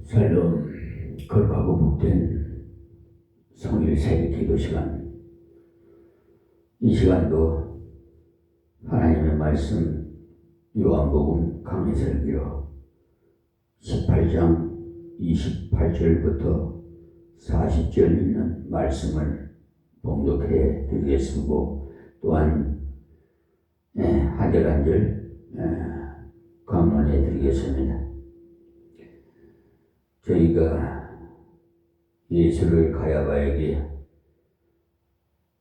샬롬. 거룩하고 복된 성일 새벽 기도 시간. 이 시간도 하나님의 말씀 요한복음 강해설기로 18장 28절부터 40절 있는 말씀을 봉독해 드리겠습니다. 또한 한 절 한 절 강론해 드리겠습니다. 저희가 예수를 가야바에게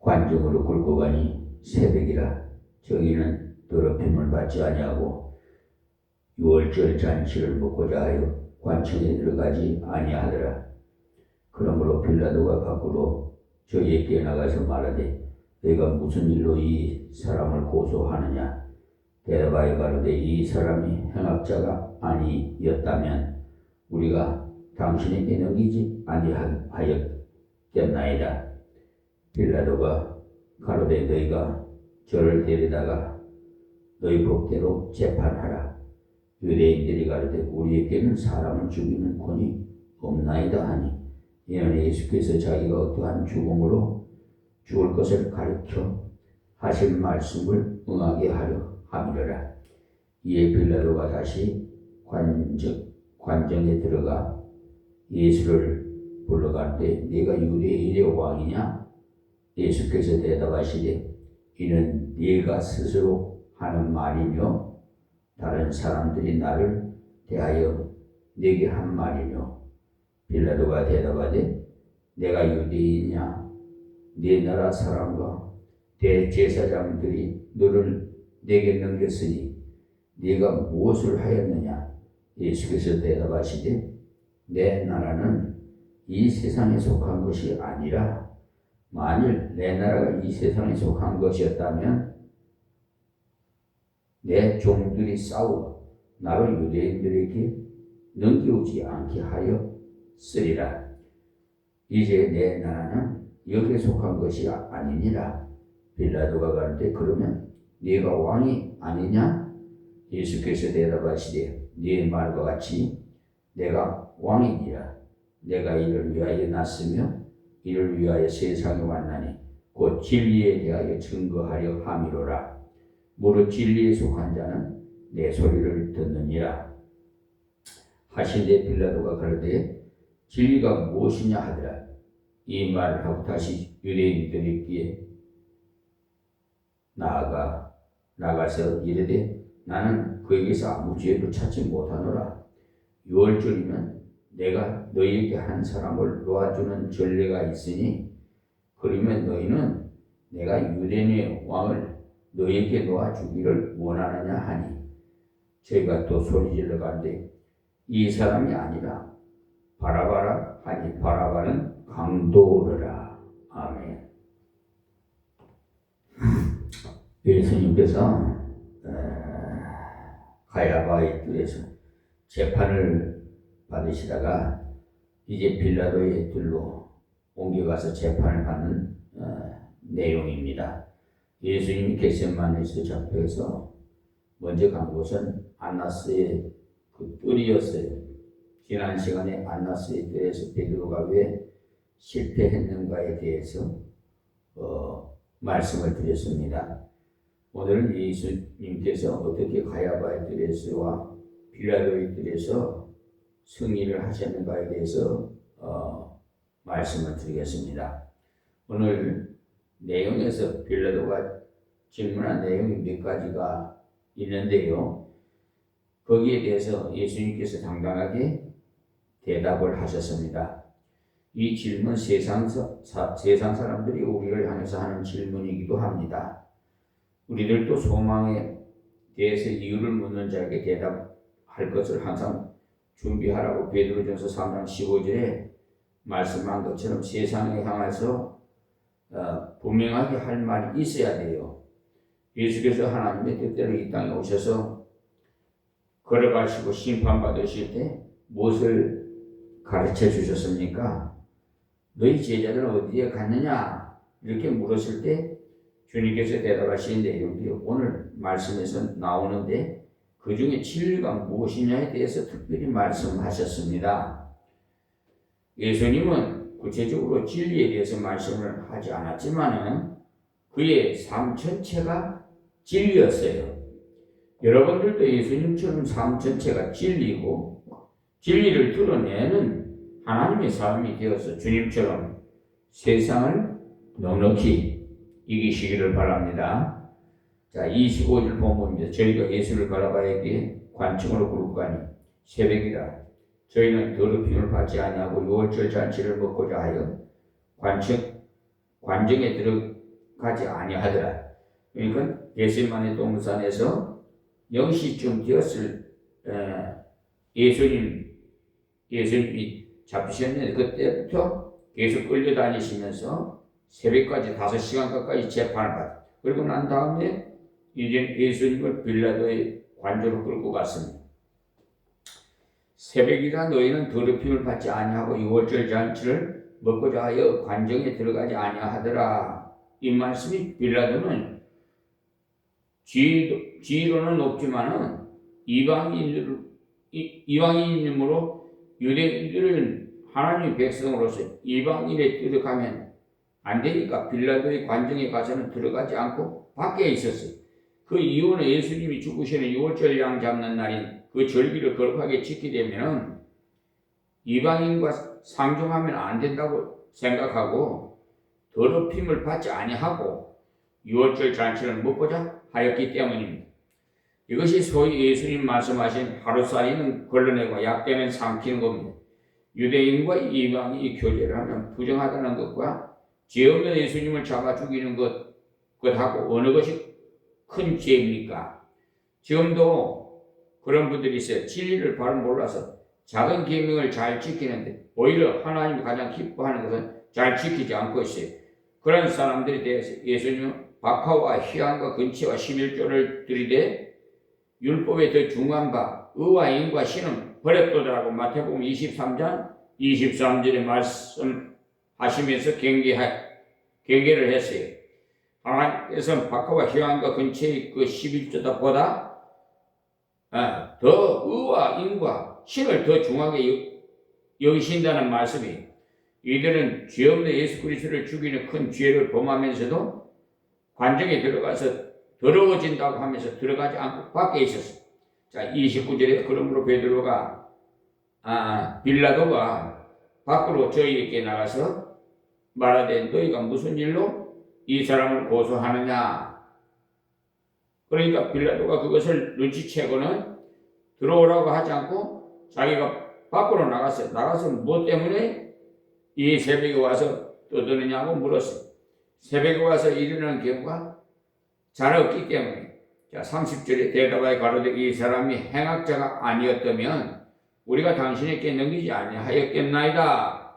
관중으로 굴고 가니 새벽이라 저희는 더럽힘을 받지 아니하고 유월절 잔치를 먹고자 하여 관청에 들어가지 아니하더라. 그러므로 빌라도가 밖으로 저희에게 나가서 말하되 너희가 무슨 일로 이 사람을 고소하느냐. 대답하여 가로되 이 사람이 행악자가 아니었다면 우리가 당신에게 넘기지 아니하였겠나이다. 빌라도가 가로되 너희가 저를 데려다가 너희 법대로 재판하라. 유대인들이 가로되 우리에게는 사람을 죽이는 권이 없나이다 하니 이는 예수께서 자기가 어떠한 죽음으로 죽을 것을 가르쳐 하실 말씀을 응하게 하려 함이로라. 이에 빌라도가 다시 관정에 들어가 예수를 불러가는데 네가 유대인의 왕이냐? 예수께서 대답하시되 이는 네가 스스로 하는 말이며 다른 사람들이 나를 대하여 네게 한 말이며. 빌라도가 대답하되 내가 유대인이냐? 네 나라 사람과 대제사장들이 너를 내게 넘겼으니 네가 무엇을 하였느냐? 예수께서 대답하시되 내 나라는 이 세상에 속한 것이 아니라 만일 내 나라가 이 세상에 속한 것이었다면 내 종들이 싸워 나를 유대인들에게 넘겨오지 않게 하였으리라. 이제 내 나라는 여기에 속한 것이 아니니라. 빌라도가 가는데 그러면 네가 왕이 아니냐? 예수께서 대답하시되 네 말과 같이 내가 왕이니라. 내가 이를 위하여 났으며 이를 위하여 세상에 왔나니 곧 진리에 대하여 증거하려 함이로라. 무릇 진리에 속한 자는 내 소리를 듣느니라. 하신대 빌라도가 가로되 진리가 무엇이냐 하더라. 이 말을 하고 다시 유대인들에게 나가서 이르되 나는 그에게서 아무 죄도 찾지 못하노라. 유월절이면 내가 너희에게 한 사람을 놓아주는 전례가 있으니 그러면 너희는 내가 유대인의 왕을 너희에게 놓아주기를 원하느냐 하니 저희가 또 소리질러 가는데 이 사람이 아니라 바라바라 하니 바라바는 강도르라. 아멘. 예수님께서 가야바의 뜰에서 재판을 받으시다가 이제 빌라도의 뜰로 옮겨가서 재판을 받는 내용입니다. 예수님이 겟세마네에서 잡혀서 먼저 간 곳은 안나스의 그 뜰이었어요. 지난 시간에 안나스의 뜰에서 베드로가 왜 실패했는가에 대해서 말씀을 드렸습니다. 오늘은 예수님께서 어떻게 가야바의 뜰에서와 빌라도의 뜰에서 승리를 하셨는가에 대해서 말씀을 드리겠습니다. 오늘 내용에서 빌라도가 질문한 내용이 몇 가지가 있는데요. 거기에 대해서 예수님께서 당당하게 대답을 하셨습니다. 이 질문 세상 사람들이 우리를 향해서 하는 질문이기도 합니다. 우리들도 소망에 대해서 이유를 묻는 자에게 대답할 것을 항상 준비하라고 베드로전서 3장 15절에 말씀한 것처럼 세상에 향해서 분명하게 할 말이 있어야 돼요. 예수께서 하나님의 뜻대로 이 땅에 오셔서 걸어가시고 심판받으실 때 무엇을 가르쳐 주셨습니까? 너희 제자들은 어디에 갔느냐? 이렇게 물었을 때 주님께서 대답하신 내용이 오늘 말씀에서 나오는데 그 중에 진리가 무엇이냐에 대해서 특별히 말씀하셨습니다. 예수님은 구체적으로 진리에 대해서 말씀을 하지 않았지만은 그의 삶 전체가 진리였어요. 여러분들도 예수님처럼 삶 전체가 진리고 진리를 드러내는 하나님의 삶이 되어서 주님처럼 세상을 넉넉히 이기시기를 바랍니다. 자, 25절 본문입니다. 저희가 예수를 바라봐야기에 관청으로 굴고 가니 새벽이라 저희는 더럽힘을 받지 아니하고 유월절 잔치를 먹고자 하여 관정에 들어가지 아니하더라. 그러니까 겟세마네 동산에서 0시쯤 되었을 예수님이 잡히셨는데 그때부터 계속 끌려다니시면서 새벽까지 5시간 가까이 재판을 받았다. 그리고 난 다음에 이제 예수님을 빌라도의 관저로 끌고 갔습니다. 새벽이라 너희는 더럽힘을 받지 아니하고 유월절 잔치를 먹고자 하여 관정에 들어가지 아니하더라. 이 말씀이 빌라도는 지위로는 높지만은 이방인이므로 유대인들은 하나님의 백성으로서 이방인의 뜻에 가면 안 되니까 빌라도의 관정에 가서는 들어가지 않고 밖에 있었어요. 그 이유는 예수님이 죽으시는 유월절 양 잡는 날인 그 절기를 거룩하게 지키려면 이방인과 상종하면 안 된다고 생각하고 더럽힘을 받지 아니하고 유월절 잔치를 먹고자 하였기 때문입니다. 이것이 소위 예수님 말씀하신 하루살이는 걸러내고 약되면 삼키는 겁니다. 유대인과 이방인이 교제를 하면 부정하다는 것과 죄 없는 예수님을 잡아 죽이는 것하고 어느 것이 큰 죄입니까? 지금도 그런 분들이 있어요. 진리를 바로 몰라서 작은 계명을 잘 지키는데 오히려 하나님이 가장 기뻐하는 것은 잘 지키지 않고 있어요. 그런 사람들에 대해서 예수님은 박하와 희양과 근치와 11조를 들이대 율법에 더 중요한 바 의와 인과 신은 버렸도다라고 마태복음 23장 23절에 말씀하시면서 경계를 했어요. 하나님께서는 박하와 희양과 근치의 그 11조보다 더 의와 인과 신을 더 중요하게 여기신다는 말씀이 이들은 죄 없는 예수 그리스도를 죽이는 큰 죄를 범하면서도 관정에 들어가서 더러워진다고 하면서 들어가지 않고 밖에 있었어요. 자, 29절에 그러므로 베드로가 빌라도가 밖으로 저희에게 나가서 말하되 너희가 무슨 일로 이 사람을 고소하느냐. 그러니까 빌라도가 그것을 눈치채고는 들어오라고 하지 않고 자기가 밖으로 나갔어요. 나가서 뭐 때문에 이 새벽에 와서 떠드느냐고 물었어요. 새벽에 와서 이르는 경우가 잘 없기 때문에. 자, 30절에 대답하여 가로되 이 사람이 행악자가 아니었다면 우리가 당신에게 넘기지 아니하였겠나이다.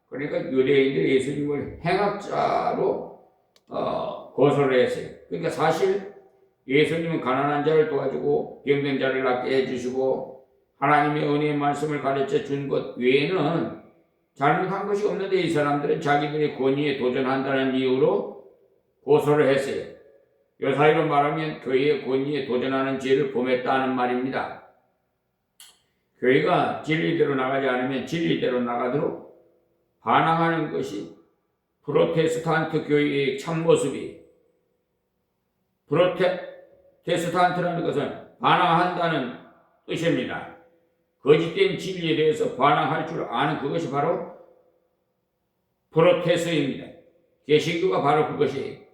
그러니까 유대인들이 예수님을 행악자로 고소를 했어요. 그러니까 사실 예수님은 가난한 자를 도와주고 병든 자를 낫게 해주시고 하나님의 은혜의 말씀을 가르쳐 준 것 외에는 잘못한 것이 없는데 이 사람들은 자기들의 권위에 도전한다는 이유로 고소를 했어요. 이 사이로 말하면 교회의 권위에 도전하는 죄를 범했다는 말입니다. 교회가 진리대로 나가지 않으면 진리대로 나가도록 반항하는 것이 프로테스탄트 교회의 참모습이 프로테스탄트라는 것은 반항한다는 뜻입니다. 거짓된 진리에 대해서 반항할 줄 아는 그것이 바로 프로테스입니다. 개신교가 바로 그것이에요.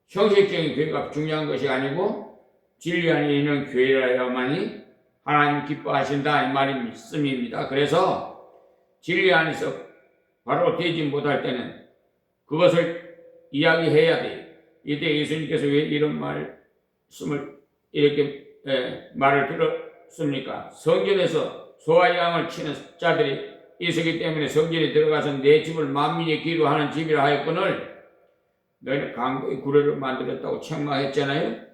형식적인 교회가 중요한 것이 아니고 진리 안에 있는 교회라야만이 하나님 기뻐하신다 이 말씀입니다. 그래서 진리 안에서 바로 되지 못할 때는 그것을 이야기해야 돼요. 이때 예수님께서 왜 이런 말씀을 이렇게 말을 들었습니까? 성전에서 소와 양을 치는 자들이 있었기 때문에 성전에 들어가서 내 집을 만민이 기도하는 집이라 하였거늘 너희는 강도의 구례를 만들었다고 책망했잖아요.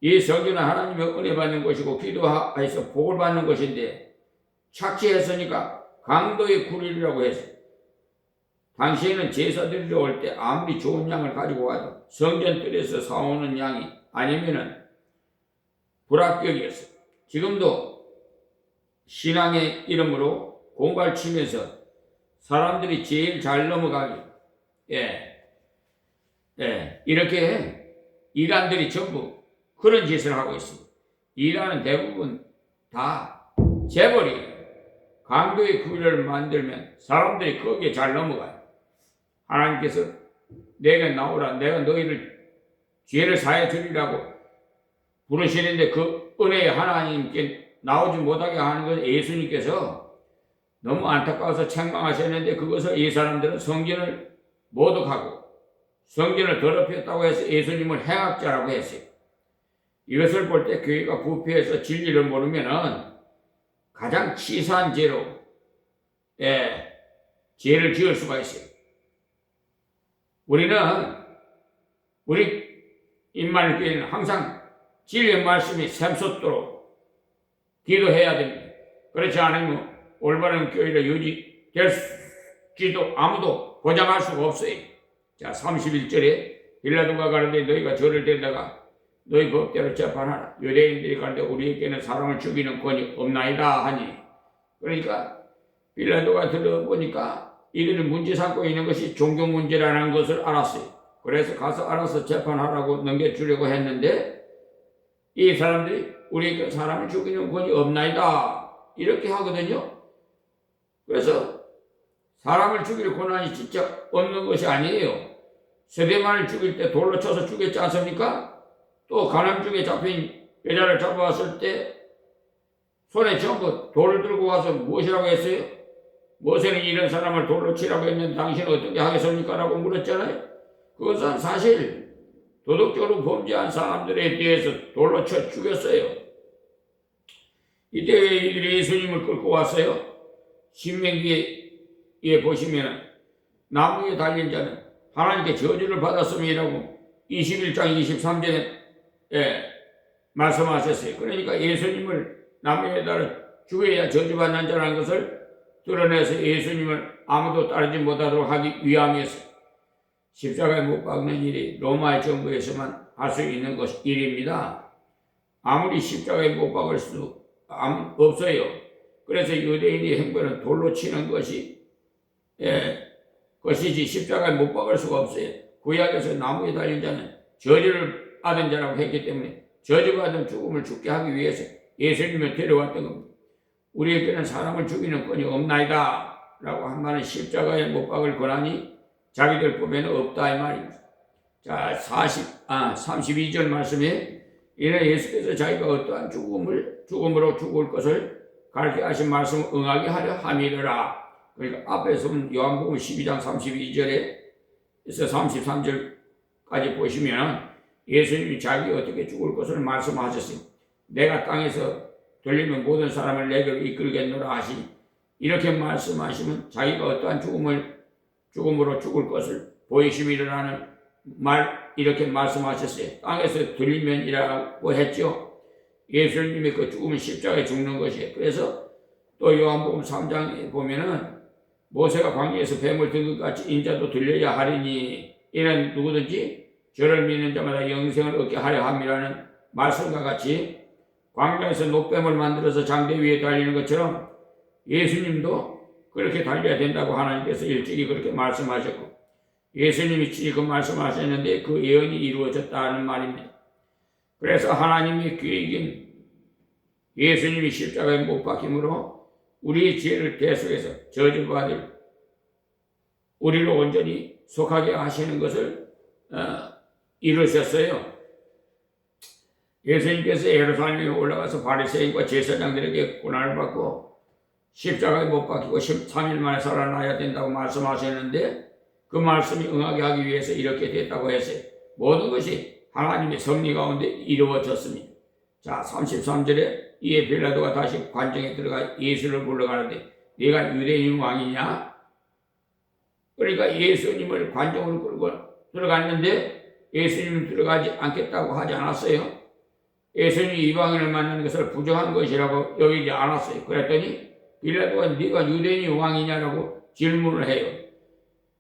이 성전은 하나님의 은혜 받는 곳이고 기도해서 복을 받는 곳인데 착취했으니까 강도의 구례라고 했어요. 당시에는 제사들이 올 때 아무리 좋은 양을 가지고 와도 성전 뜰에서 사오는 양이 아니면은 불합격이었어요. 지금도 신앙의 이름으로 공갈 치면서 사람들이 제일 잘 넘어가기. 이렇게 이란들이 전부 그런 짓을 하고 있습니다. 이란은 대부분 다 재벌이 강도의 구별을 만들면 사람들이 거기에 잘 넘어가요. 하나님께서 내게 나오라, 내가 너희를 죄를 사해 주리라고 부르시는데 그 은혜의 하나님께 나오지 못하게 하는 것은 예수님께서 너무 안타까워서 책망하셨는데, 그것을 이 사람들은 성경을 모독하고 성경을 더럽혔다고 해서 예수님을 행악자라고 했어요. 이것을 볼 때 교회가 부패해서 진리를 모르면은 가장 치사한 죄로 죄를 지을 수가 있어요. 우리 임마누엘 교회는 항상 진리의 말씀이 샘솟도록 기도해야 됩니다. 그렇지 않으면 올바른 교회를 유지될지도 아무도 보장할 수가 없어요. 자, 31절에 빌라도가 가는데 너희가 저를 데려다가 너희 법대로 재판하라. 유대인들이 가는데 우리에게는 사람을 죽이는 권이 없나이다 하니. 그러니까 빌라도가 들어보니까 이들이 문제 삼고 있는 것이 종교 문제라는 것을 알았어요. 그래서 가서 알아서 재판하라고 넘겨주려고 했는데, 이 사람들이 우리에게 사람을 죽이는 권이 없나이다 이렇게 하거든요. 그래서 사람을 죽일 권한이 진짜 없는 것이 아니에요. 스데반을 죽일 때 돌로 쳐서 죽였지 않습니까? 또 가늠중에 잡힌 여자를 잡아왔을 때 손에 전부 돌을 들고 와서 무엇이라고 했어요? 모세는 이런 사람을 돌로 치라고 했는데 당신은 어떻게 하겠습니까? 라고 물었잖아요. 그것은 사실 도덕적으로 범죄한 사람들에 대해서 돌로 쳐 죽였어요. 이때 이들이 예수님을 끌고 왔어요. 신명기에 보시면 나무에 달린 자는 하나님께 저주를 받았음이라고 21장 23절에 말씀하셨어요. 그러니까 예수님을 나무에 달아 죽여야 저주받는 자라는 것을 드러내서 예수님을 아무도 따르지 못하도록 하기 위함이었어요. 십자가에 못 박는 일이 로마의 정부에서만 할 수 있는 일입니다. 아무리 십자가에 못 박을 수 없어요. 그래서 유대인의 행보는 돌로 치는 것이지 십자가에 못 박을 수가 없어요. 구약에서 나무에 달린 자는 저주를 받은 자라고 했기 때문에 저주받은 죽음을 죽게 하기 위해서 예수님을 데려왔던 겁니다. 우리에게는 사람을 죽이는 권이 없나이다 라고 한 말은 십자가에 못 박을 권한이 자기들 보면 없다 이 말입니다. 자, 32절 말씀에 이는 예수께서 자기가 어떠한 죽음으로 죽을 것을 가르쳐 하신 말씀을 응하게 하려 함이라. 그러니까 앞에서 요한복음 12장 32절에서 33절까지 보시면 예수님이 자기가 어떻게 죽을 것을 말씀하셨어요. 내가 땅에서 돌리면 모든 사람을 내게로 이끌겠노라 하시니, 이렇게 말씀하시면 자기가 어떠한 죽음으로 죽을 것을 보이심이라는 이렇게 말씀하셨어요. 땅에서 들리면이라고 했죠. 예수님의 그 죽음은 십자가에 죽는 것이에요. 그래서 또 요한복음 3장에 보면은 모세가 광야에서 뱀을 든 것 같이 인자도 들려야 하리니, 이는 누구든지 저를 믿는 자마다 영생을 얻게 하려 함이라는 말씀과 같이 광야에서 노뱀을 만들어서 장대 위에 달리는 것처럼 예수님도 그렇게 달려야 된다고 하나님께서 일찍이 그렇게 말씀하셨고, 예수님이 친히 그 말씀하셨는데 그 예언이 이루어졌다는 말입니다. 그래서 하나님의 계획인 예수님이 십자가에 못 박힘으로 우리의 죄를 대속해서 저주받을 우리를 온전히 속하게 하시는 것을 이루셨어요. 예수님께서 예루살렘에 올라가서 바리새인과 제사장들에게 고난을 받고 십자가에 못 박히고 13일 만에 살아나야 된다고 말씀하셨는데, 그 말씀이 응하게 하기 위해서 이렇게 됐다고 했어요. 모든 것이 하나님의 섭리 가운데 이루어졌습니다. 자, 33절에 이에 빌라도가 다시 관정에 들어가 예수를 불러가는데 네가 유대인 왕이냐? 그러니까 예수님을 관정으로 끌고 들어갔는데 예수님은 들어가지 않겠다고 하지 않았어요. 예수님이 이방인을 만나는 것을 부정한 것이라고 여기지 않았어요. 그랬더니 빌라도가 네가 유대인 왕이냐라고 질문을 해요.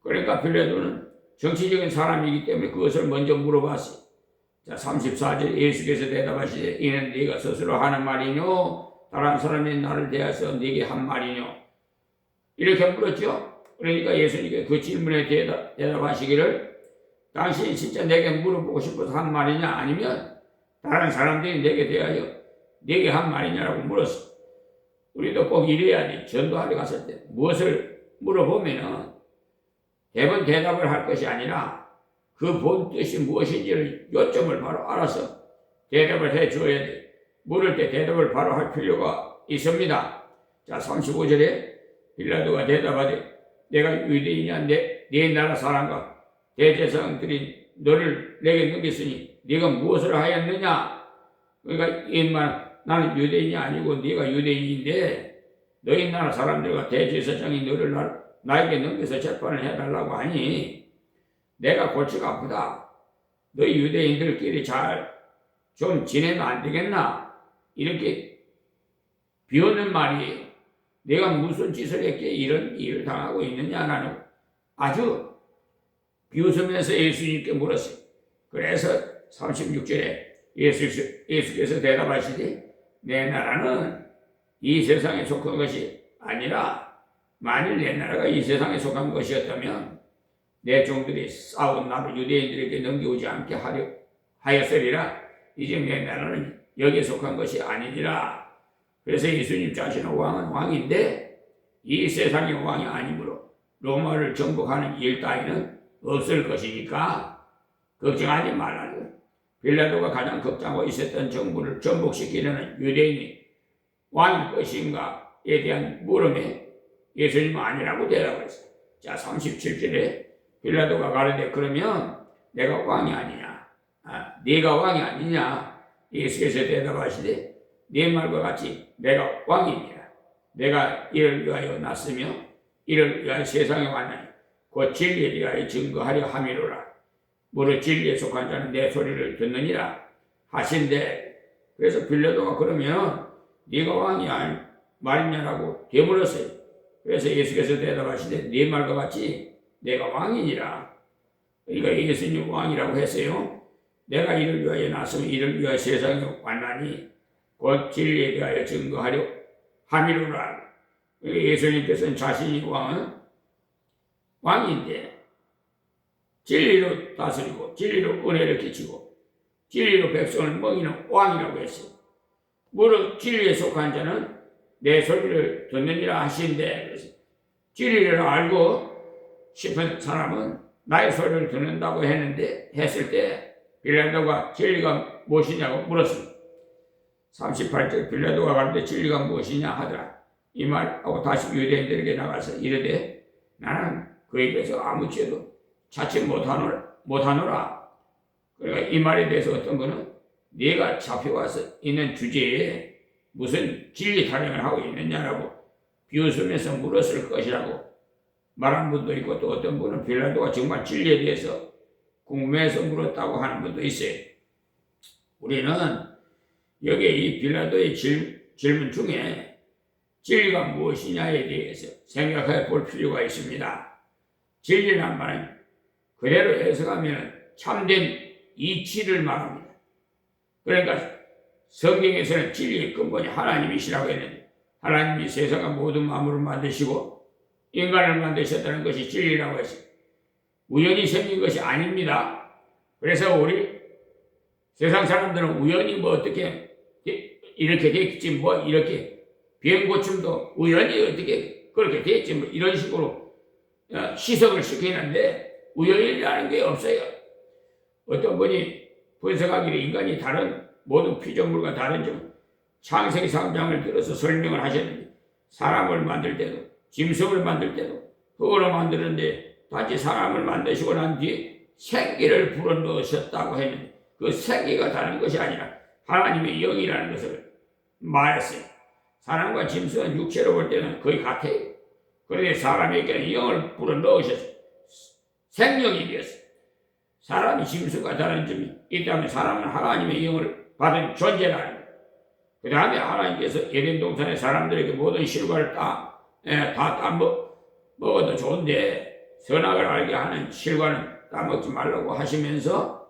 그러니까 빌라도는 정치적인 사람이기 때문에 그것을 먼저 물어봤어요. 자, 34절 예수께서 대답하시되 이는 네가 스스로 하는 말이뇨? 다른 사람이 나를 대하여서 네게 한 말이뇨? 이렇게 물었죠. 그러니까 예수님께 그 질문에 대답하시기를 당신이 진짜 내게 물어보고 싶어서 한 말이냐 아니면 다른 사람들이 내게 대하여 내게 한 말이냐라고 물었어. 우리도 꼭 이래야지. 전도하러 갔을 때 무엇을 물어보면은 대부분 대답을 할 것이 아니라 그 본 뜻이 무엇인지를 요점을 바로 알아서 대답을 해 줘야 돼. 물을 때 대답을 바로 할 필요가 있습니다. 자, 35절에 빌라도가 대답하되 내가 유대인이냐 네 나라 사람과 대제사장들이 너를 내게 넘겼으니 네가 무엇을 하였느냐. 그러니까 이 말 나는 유대인이 아니고 네가 유대인인데 너희 나라 사람들과 대제사장이 너를 나에게 넘겨서 재판을 해달라고 하니 내가 골치가 아프다. 너희 유대인들끼리 잘 좀 지내면 안 되겠나? 이렇게 비웃는 말이에요. 내가 무슨 짓을 했기에 이런 일을 당하고 있느냐라는 아주 비웃으면서 예수님께 물었어요. 그래서 36절에 예수께서 대답하시되 내 나라는 이 세상에 속한 것이 아니라 만일 내 나라가 이 세상에 속한 것이었다면 내 종들이 싸운 나를 유대인들에게 넘겨오지 않게 하였으리라. 이제 내 나라는 여기에 속한 것이 아니니라. 그래서 예수님 자신은 왕은 왕인데 이 세상의 왕이 아니므로 로마를 정복하는 일 따위는 없을 것이니까 걱정하지 말라는 거예요. 빌라도가 가장 걱정하고 있었던 정부를 전복시키려는 유대인이 왕일 것인가에 대한 물음에 예수님은 아니라고 대답했어요. 자, 37절에 빌라도가 가로되 그러면 내가 왕이 아니냐? 네가 왕이 아니냐? 예수께서 대답하시되 네 말과 같이 내가 왕이니라. 내가 이를 위하여 났으며 이를 위하여 세상에 왔나니 곧 진리에 대하여 증거하려 함이로라. 무릇 진리에 속한 자는 내 소리를 듣느니라 하신대. 그래서 빌라도가 그러면 네가 왕이 말이냐라고 되물었어요. 그래서 예수께서 대답하시되 네 말과 같이 내가 왕이니라. 그러니까 예수님 왕이라고 했어요. 내가 이를 위하여 났으면 이를 위하여 세상에 왔나니 곧 진리에 대하여 증거하려 함이로라. 예수님께서는 자신이 왕인데 진리로 다스리고 진리로 은혜를 끼치고 진리로 백성을 먹이는 왕이라고 했어요. 무릇 진리에 속한 자는 내 소리를 듣느니라 하신대. 그래서 진리를 알고 싶은 사람은 나의 소리를 듣는다고 했을 때 빌라도가 진리가 무엇이냐고 물었습니다. 38절 빌라도가 가는데 진리가 무엇이냐 하더라. 이 말하고 다시 유대인들에게 나가서 이르되 나는 그에게서 아무 죄도 찾지 못하노라. 그러니까 이 말에 대해서 어떤 분은 네가 잡혀와서 있는 주제에 무슨 진리 타령을 하고 있느냐라고 비웃으면서 물었을 것이라고 말한 분도 있고 또 어떤 분은 빌라도가 정말 진리에 대해서 궁금해서 물었다고 하는 분도 있어요. 우리는 여기에 이 빌라도의 질문 중에 진리가 무엇이냐에 대해서 생각해 볼 필요가 있습니다. 진리란 말은 그대로 해석하면 참된 이치를 말합니다. 그러니까 성경에서는 진리의 근본이 하나님이시라고 했는데 하나님이 세상의 모든 만물을 만드시고 인간을 만드셨다는 것이 진리라고 했어요. 우연히 생긴 것이 아닙니다. 그래서 우리 세상 사람들은 우연히 어떻게 이렇게 됐지 이렇게 비행고침도 우연히 어떻게 그렇게 됐지 이런 식으로 시석을 시키는데 우연이라는 게 없어요. 어떤 분이 분석하기를 인간이 다른 모든 피조물과 다른 점 창세기 3장을 들어서 설명을 하셨는데 사람을 만들 때도 짐승을 만들 때도 흙으로 만드는데 단지 사람을 만드시고 난 뒤에 생기를 불어넣으셨다고 했는데 그 생기가 다른 것이 아니라 하나님의 영이라는 것을 말했어요. 사람과 짐승은 육체로 볼 때는 거의 같아요. 그런데 사람에게는 영을 불어넣으셨어요. 생명이 되었어요. 사람이 짐승과 다른 점이 있다면 사람은 하나님의 영을 받은 존재라는 거예요. 그 다음에 하나님께서 에덴 동산의 사람들에게 모든 실과를 다 먹어도 좋은데 선악을 알게 하는 실과는 따먹지 말라고 하시면서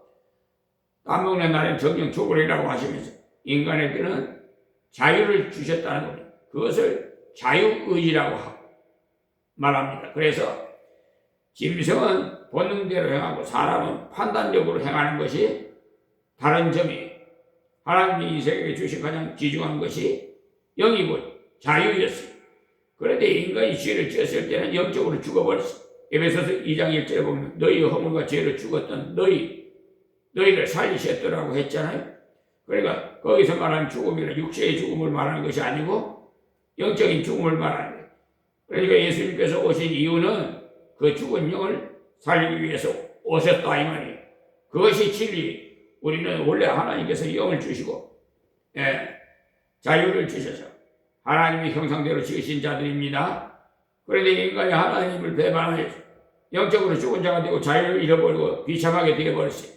따먹는 날엔 정령 죽으리라고 하시면서 인간에게는 자유를 주셨다는 겁니다. 그것을 자유의지라고 하고 말합니다. 그래서 짐승은 본능대로 행하고 사람은 판단력으로 행하는 것이 다른 점이 하나님이 이 세계에 주신 가장 귀중한 것이 영이고 자유였어요. 그런데 인간이 죄를 지었을 때는 영적으로 죽어버렸어. 에베소서 2장 1절에 보면 너희 허물과 죄로 죽었던 너희를 살리셨더라고 했잖아요. 그러니까 거기서 말하는 죽음이란 육체의 죽음을 말하는 것이 아니고 영적인 죽음을 말하는 거예요. 그러니까 예수님께서 오신 이유는 그 죽은 영을 살리기 위해서 오셨다 이 말이에요. 그것이 진리. 우리는 원래 하나님께서 영을 주시고 자유를 주셔서 하나님의 형상대로 지으신 자들입니다. 그런데 인간이 하나님을 배반하여 영적으로 죽은 자가 되고 자유를 잃어버리고 비참하게 되어버렸어요.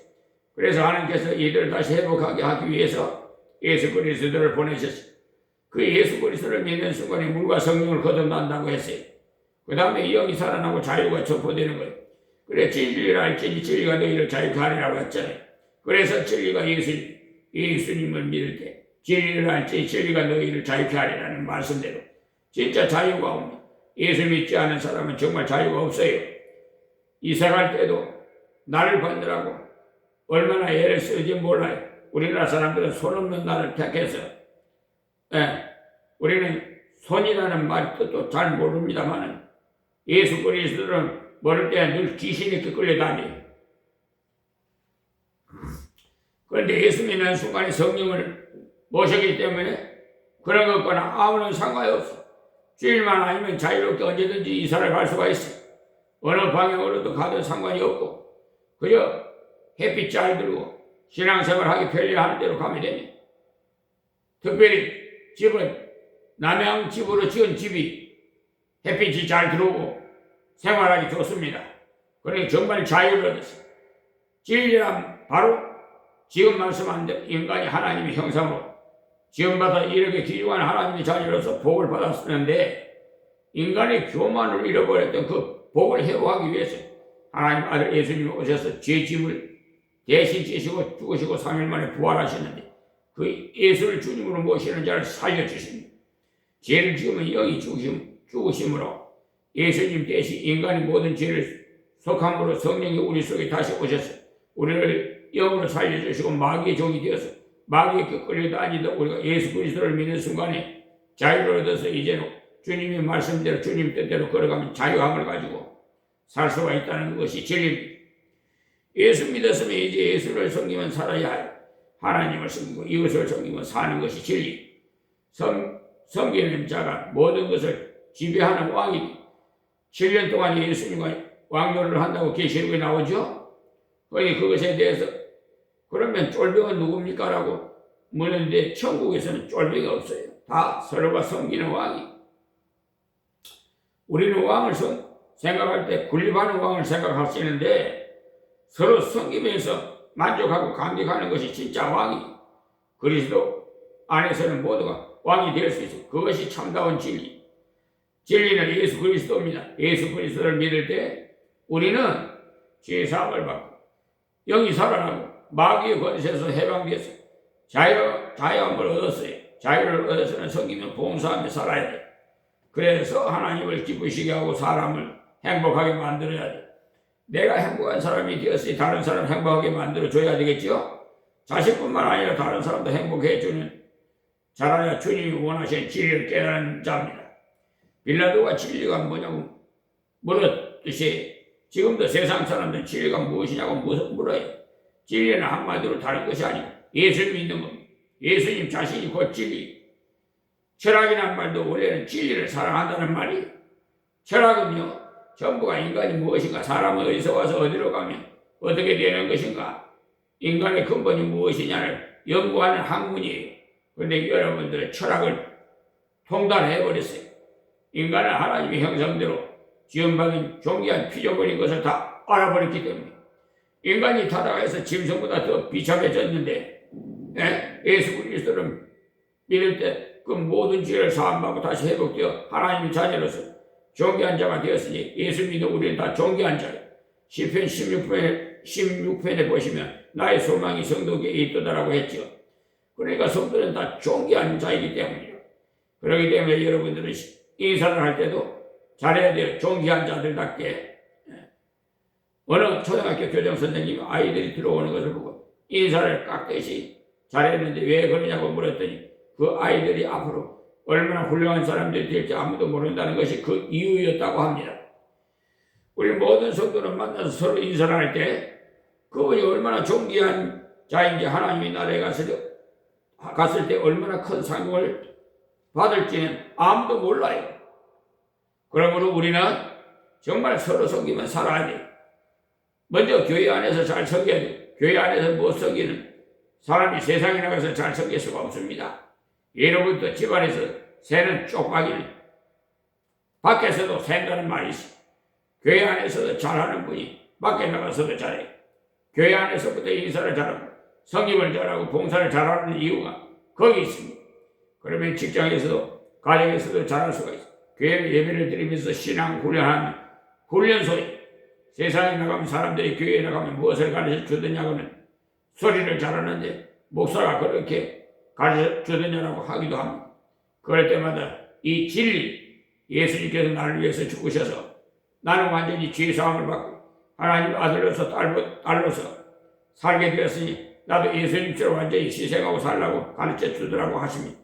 그래서 하나님께서 이들을 다시 회복하게 하기 위해서 예수 그리스도를 보내셨어요. 그 예수 그리스도를 믿는 순간에 물과 성령을 거듭난다고 했어요. 그 다음에 영이 살아나고 자유가 촉포되는 거예요. 그래 진리를 알지니 진리가 너희를 자유케 하리라고 했잖아요. 그래서 진리가 예수님을 믿을 때 진리를 알지니 진리가 너희를 자유케 하리라는 말씀대로 진짜 자유가 옵니다. 예수 믿지 않은 사람은 정말 자유가 없어요. 이사 갈 때도 나를 받느라고 얼마나 애를 쓰는지 몰라요. 우리나라 사람들은 손 없는 나를 택해서 우리는 손이라는 말 뜻도 잘 모릅니다만 예수 그리스도는 모를 때는 늘 귀신이 끌려다녀요. 그런데 예수 믿는 순간에 성령을 모시기 때문에 그런 것과는 아무런 상관이 없어. 주일만 아니면 자유롭게 언제든지 이사를 갈 수가 있어. 어느 방향으로도 가도 상관이 없고 그저 햇빛 잘 들고 신앙생활하기 편리한 대로 가면 됩니다. 특별히 집은 남양집으로 지은 집이 햇빛이 잘 들어오고 생활하기 좋습니다. 그러니 정말 자유를 얻었어요. 진리란 바로 지금 말씀한 대로 인간이 하나님의 형상으로 지음받아 이렇게 귀중한 하나님의 자녀로서 복을 받았었는데 인간의 교만을 잃어버렸던 그 복을 회복하기 위해서 하나님 아들 예수님이 오셔서 죄짐을 대신 지시고 죽으시고 3일 만에 부활하셨는데 그 예수를 주님으로 모시는 자를 살려주십니다. 죄를 지으면 영이 죽으심으로 예수님 대신 인간의 모든 죄를 속함으로 성령이 우리 속에 다시 오셔서 우리를 영으로 살려주시고 마귀의 종이 되어서 마귀에게 끌려다니던 우리가 예수 그리스도를 믿는 순간에 자유를 얻어서 이제는 주님의 말씀대로 주님 뜻대로 걸어가면 자유함을 가지고 살 수가 있다는 것이 진리입니다. 예수 믿었으면 이제 예수를 섬기면 살아야 해요. 하나님을 섬기고 이웃을 섬기면 사는 것이 진리. 섬기는 자가 모든 것을 지배하는 왕이 7년 동안 예수님과 왕노를 한다고 계시록에 나오죠. 그러니 그것에 대해서 그러면 쫄병은 누굽니까? 라고 묻는데 천국에서는 쫄병이 없어요. 다 서로가 섬기는 왕이. 우리는 왕을 생각할 때 군림하는 왕을 생각하시는데 서로 섬기면서 만족하고 감격하는 것이 진짜 왕이. 그리스도 안에서는 모두가 왕이 될 수 있어요. 그것이 참다운 진리. 진리는 예수 그리스도입니다. 예수 그리스도를 믿을 때 우리는 죄사함을 받고 영이 살아나고 마귀의 권세에서 해방되어서 자유함을 얻었어요. 자유를 얻어서는 섬기며 봉사하며 살아야 돼. 그래서 하나님을 기쁘시게 하고 사람을 행복하게 만들어야 돼. 내가 행복한 사람이 되었으니 다른 사람을 행복하게 만들어줘야 되겠죠. 자신뿐만 아니라 다른 사람도 행복해주는 자라야 주님이 원하시는 진리를 깨달은 자입니다. 빌라도가 진리가 뭐냐고 물었듯이 지금도 세상 사람들은 진리가 무엇이냐고 물어요. 진리는 한마디로 다른 것이 아니고 예수를 믿는 겁니다. 예수님 자신이 곧 진리. 철학이란 말도 원래는 진리를 사랑한다는 말이에요. 철학은요, 전부가 인간이 무엇인가, 사람은 어디서 와서 어디로 가면 어떻게 되는 것인가, 인간의 근본이 무엇이냐를 연구하는 학문이에요. 그런데 여러분들은 철학을 통달해버렸어요. 인간은 하나님의 형상대로 지음받은 존귀한 피조물인 것을 다 알아버렸기 때문에 인간이 타락해서 짐승보다 더 비참해졌는데 예수 그리스도를 믿을 때 그 모든 죄를 사함받고 다시 회복되어 하나님의 자녀로서 존귀한 자가 되었으니 예수 믿는 우리는 다 존귀한 자예요. 시편 16편에 보시면 나의 소망이 성도에게 있도다라고 했죠. 그러니까 성도는 다 존귀한 자이기 때문이에요. 그렇기 때문에 여러분들은 인사를 할 때도 잘해야 돼요. 존귀한 자들답게. 어느 초등학교 교장 선생님이 아이들이 들어오는 것을 보고 인사를 깍듯이 잘했는데 왜 그러냐고 물었더니 그 아이들이 앞으로 얼마나 훌륭한 사람들이 될지 아무도 모른다는 것이 그 이유였다고 합니다. 우리 모든 성도는 만나서 서로 인사를 할 때 그분이 얼마나 존귀한 자인지 하나님의 나라에 갔을 때 얼마나 큰 상급을 받을지는 아무도 몰라요. 그러므로 우리는 정말 서로 섬기면 살아야 돼요. 먼저 교회 안에서 잘 섬겨야 돼요. 교회 안에서 못 섬기는 사람이 세상에 나가서 잘 섬길 수가 없습니다. 예로부터 집안에서 새는 쪽박이는 밖에서도 샌다는 말이 있어요. 교회 안에서도 잘하는 분이 밖에 나가서도 잘해요. 교회 안에서부터 인사를 잘하고 성김을 잘하고 봉사를 잘하는 이유가 거기 있습니다. 그러면 직장에서도 가정에서도 잘할 수가 있어요. 교회 예배를 드리면서 신앙 훈련하는 훈련소에 세상에 나가면 사람들이 교회에 나가면 무엇을 가르쳐 주느냐고는 소리를 잘하는데 목사가 그렇게 가르쳐 주느냐라고 하기도 합니다. 그럴 때마다 이 진리, 예수님께서 나를 위해서 죽으셔서 나는 완전히 죄사함을 받고 하나님 아들로서 딸로서 살게 되었으니 나도 예수님처럼 완전히 희생하고 살라고 가르쳐 주더라고 하십니다.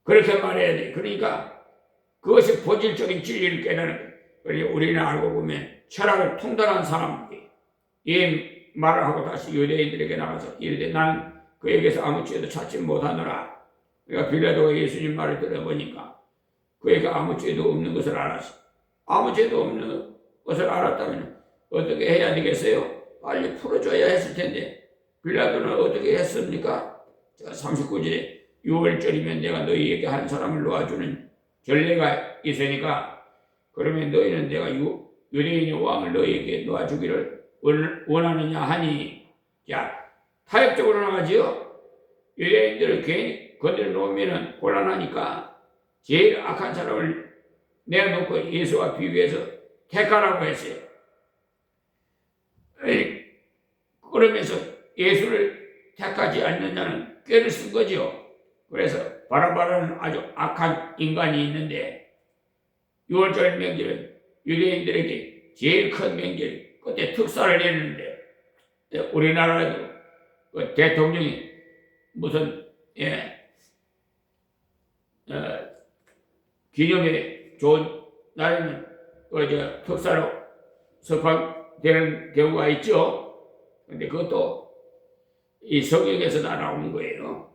그렇게 말해야 돼. 그러니까 그것이 본질적인 진리를 깨달는 거예요. 그러니까 우리는 알고 보면 철학을 통달한 사람들이 이 말을 하고 다시 유대인들에게 나가서 이르되 나는 그에게서 아무 죄도 찾지 못하노라. 그러니까 빌라도가 예수님 말을 들어보니까 그에게 아무 죄도 없는 것을 알았어. 아무 죄도 없는 것을 알았다면 어떻게 해야 되겠어요? 빨리 풀어줘야 했을 텐데 빌라도는 어떻게 했습니까? 39절에 6월절이면 내가 너희에게 한 사람을 놓아주는 전례가 있으니까 그러면 너희는 내가 유대인의 왕을 너희에게 놓아주기를 원하느냐 하니 자 타협적으로 나가지요. 유대인들을 괜히 건드려 놓으면 곤란하니까 제일 악한 사람을 내어놓고 예수와 비교해서 택하라고 했어요. 그러면서 예수를 택하지 않느냐는 꾀를 쓴 거죠. 그래서 바라바라는 아주 악한 인간이 있는데 6월절 명절은 유대인들에게 제일 큰 명절 그때 특사를 내는데 우리나라에도 그 대통령이 무슨 기념에 좋은 날에는 특사로 석방되는 경우가 있죠. 근데 그것도 이 성경에서 나오는 거예요.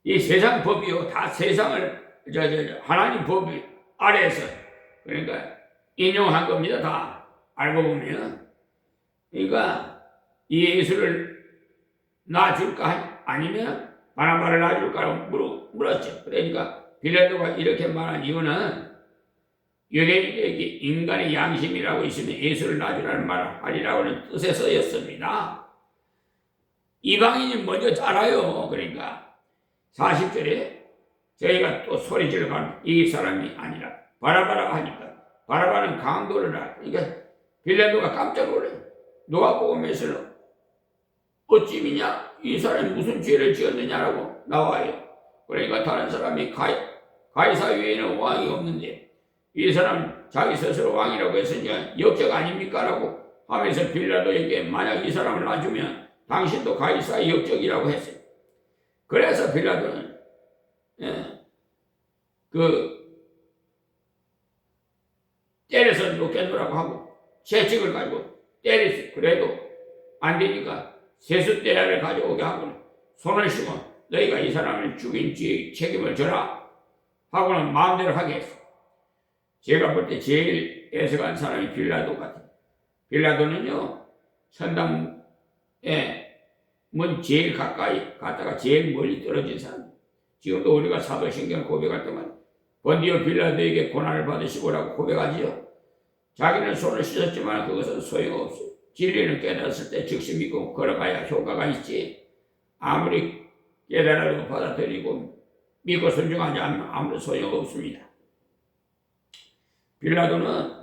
이 세상 법이요, 다 세상을 하나님 법 아래에서 그러니까 인용한 겁니다. 다 알고 보면. 그러니까 이 예수를 놔줄까 아니면 바나바를 놔줄까 물었죠. 그러니까 빌라도가 이렇게 말한 이유는 유대인에게 인간의 양심이라고 있으면 예수를 놔주라는 말을 하리라고는 뜻에서였습니다. 이방인이 먼저 알아요. 그러니까 40절에 저희가 또 소리 질러가는 이 사람이 아니라 바라바라 하니까 바라바는 강도를 하. 그러니까 빌라도가 깜짝 놀라요. 누가 보고 메슬로 어찌 미냐? 이 사람이 무슨 죄를 지었느냐라고 나와요. 그러니까 다른 사람이 가이사 외에는 왕이 없는데 이 사람 자기 스스로 왕이라고 했으니까 역적 아닙니까? 라고 하면서 빌라도에게 만약 이 사람을 놔주면 당신도 가이사의 역적이라고 했어요. 그래서 빌라도는 때려서 놓겠노라고 하고 채찍을 가지고 때렸어요. 그래도 안 되니까 세숫대야를 가져오게 하고는 손을 씻고 너희가 이 사람을 죽인 죄의 책임을 져라 하고는 마음대로 하게 했어요. 제가 볼 때 제일 애석한 사람이 빌라도 같아요. 빌라도는요, 천당에 문 제일 가까이 갔다가 제일 멀리 떨어진 사람. 지금도 우리가 사도신경 고백할 때만 번디오 빌라도에게 고난을 받으시고라고 고백하지요. 자기는 손을 씻었지만 그것은 소용없어요. 진리를 깨달았을 때 즉시 믿고 걸어가야 효과가 있지. 아무리 깨달아도 받아들이고 믿고 순종하지 않으면 아무런 소용없습니다. 빌라도는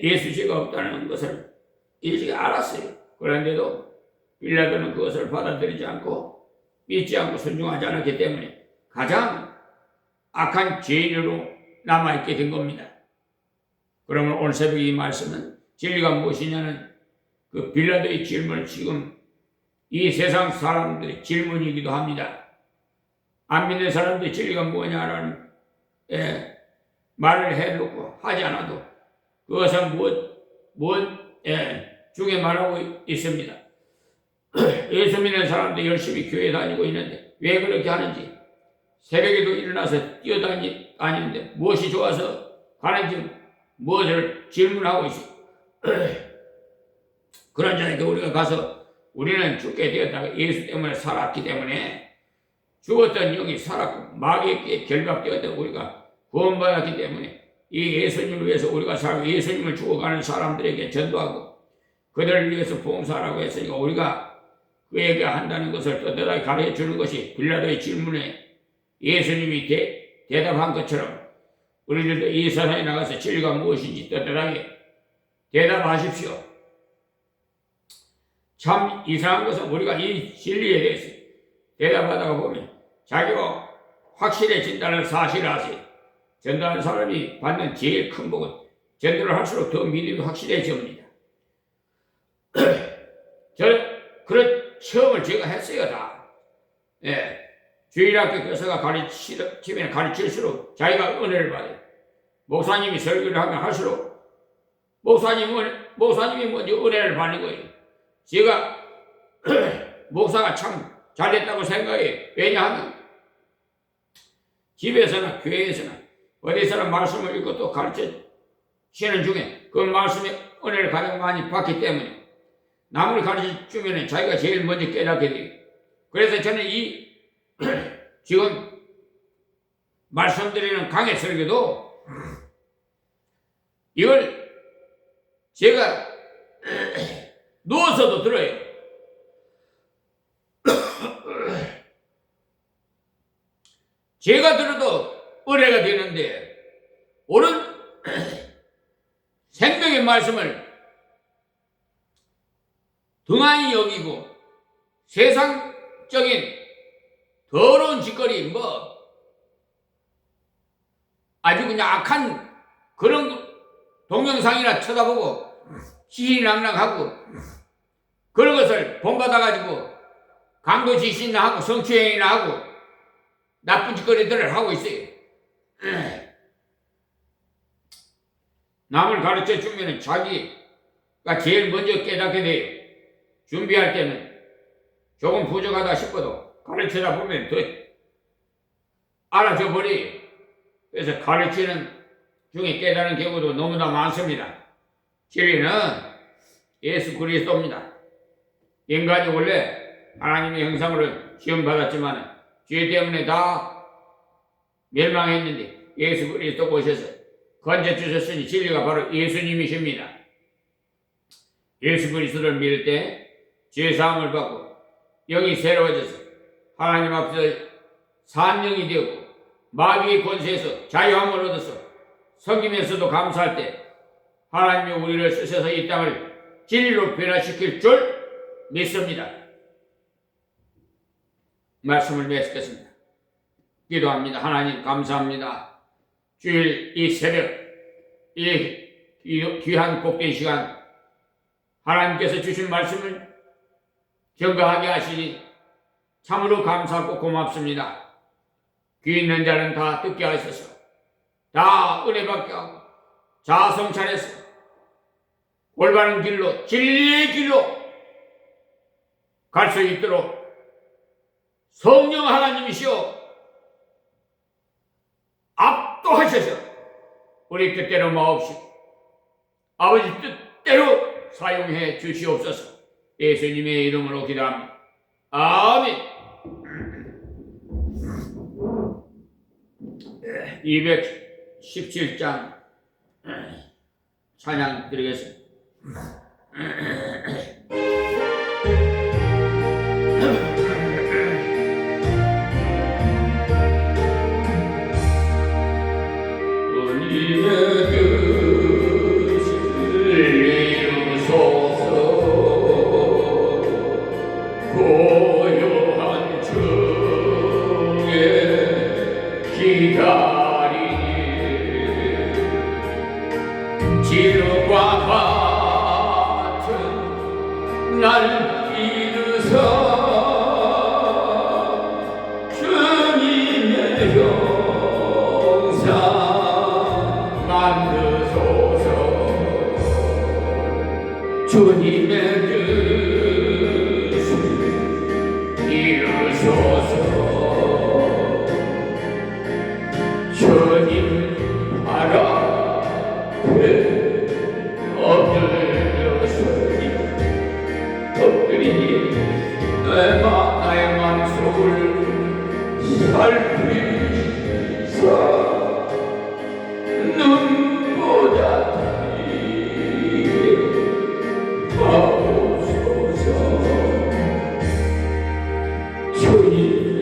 예수 죄가 없다는 것을 일찍 알았어요. 그런데도 빌라도는 그것을 받아들이지 않고 믿지 않고 순종하지 않았기 때문에 가장 악한 죄인으로 남아있게 된 겁니다. 그러면 오늘 새벽 이 말씀은 진리가 무엇이냐는 그 빌라도의 질문을 지금 이 세상 사람들의 질문이기도 합니다. 안 믿는 사람들이 진리가 뭐냐라는 말을 해놓고 하지 않아도 그것은 중에 말하고 있습니다. 예수 믿는 사람들 열심히 교회 다니고 있는데 왜 그렇게 하는지, 새벽에도 일어나서 뛰어다니는데 무엇이 좋아서 가는지 무엇을 질문하고 있어요. 그런 자에게 우리가 가서 우리는 죽게 되었다가 예수 때문에 살았기 때문에 죽었던 영이 살았고 마귀에게 결박되었던 우리가 구원받았기 때문에 이 예수님을 위해서 우리가 살고 예수님을 죽어가는 사람들에게 전도하고 그들을 위해서 봉사하라고 했으니까 우리가 그에게 한다는 것을 떳떳하게 가르쳐 주는 것이 빌라도의 질문에 예수님이 대답한 것처럼 우리들도 이 세상에 나가서 진리가 무엇인지 떳떳하게 대답하십시오. 참 이상한 것은 우리가 이 진리에 대해서 대답하다가 보면 자기가 확실해진다는 사실을 아세요. 전도하는 사람이 받는 제일 큰 복은 전도를 할수록 더 믿음이 확실해집니다. 저는 그런 체험을 제가 했어요, 다. 주일학교 교사가 가르치면 가르칠수록 자기가 은혜를 받아요. 목사님이 설교를 하면 할수록 목사님이 먼저 은혜를 받는 거예요. 제가 목사가 참 잘됐다고 생각해요. 왜냐하면 집에서나 교회에서나 어디서나 말씀을 읽고 또 가르치는 중에 그 말씀의 은혜를 가장 많이 받기 때문에 남을 가르쳐주면 자기가 제일 먼저 깨닫게 돼요. 그래서 저는 이 지금 말씀드리는 강의 설교도 이걸 제가 누워서도 들어요. 제가 들어도 은혜가 되는데 옳은 생명의 말씀을 등한히 여기고 세상적인 더러운 짓거리 아주 그냥 악한 그런 동영상이나 쳐다보고 시시낙낙하고 그런 것을 본받아가지고 강도짓이나 하고 성추행이나 하고 나쁜 짓거리들을 하고 있어요. 남을 가르쳐 주면 자기가 제일 먼저 깨닫게 돼요. 준비할 때는 조금 부족하다 싶어도 가르치다 보면 더 알아져 버려요. 그래서 가르치는 중에 깨달은 경우도 너무나 많습니다. 진리는 예수 그리스도입니다. 인간이 원래 하나님의 형상으로 지음받았지만 죄 때문에 다 멸망했는데 예수 그리스도 오셔서 건져주셨으니 진리가 바로 예수님이십니다. 예수 그리스도를 믿을 때 죄사함을 받고 영이 새로워져서 하나님 앞에서 산 영이 되었고 마귀의 권세에서 자유함을 얻어서 섬기면서도 감사할 때 하나님이 우리를 쓰셔서 이 땅을 진리로 변화시킬 줄 믿습니다. 말씀을 맺겠습니다. 기도합니다. 하나님 감사합니다. 주일 이 새벽 이 귀한 복된 시간 하나님께서 주신 말씀을 경거하게 하시니 참으로 감사하고 고맙습니다. 귀 있는 자는 다 듣게 하셔서 다 은혜 받게 하고 자성찰해서 올바른 길로 진리의 길로 갈 수 있도록 성령 하나님이시여 압도하셔서 우리 뜻대로 마옵시고 아버지 뜻대로 사용해 주시옵소서. 예수님의 이름으로 기도합니다. 아멘. 217장 찬양 드리겠습니다. 고요한 중에 기다 살피사 눈보다 뒤에 하옵소서. 주님의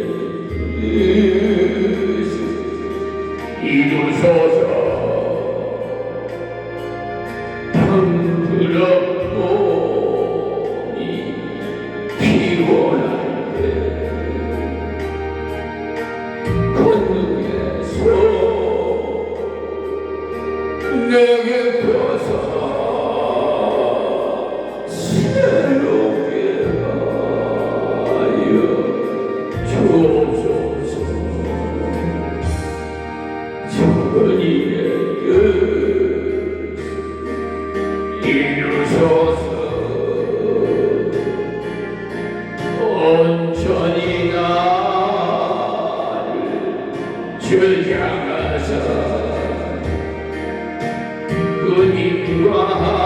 뜻을 이루소서. 병들어 몸이 피곤할 때 권능의 손 내게 펴서 새롭게 하여 주옵소서. 주님의 뜻 이루소서. 온전히 나를 주장하사 그님과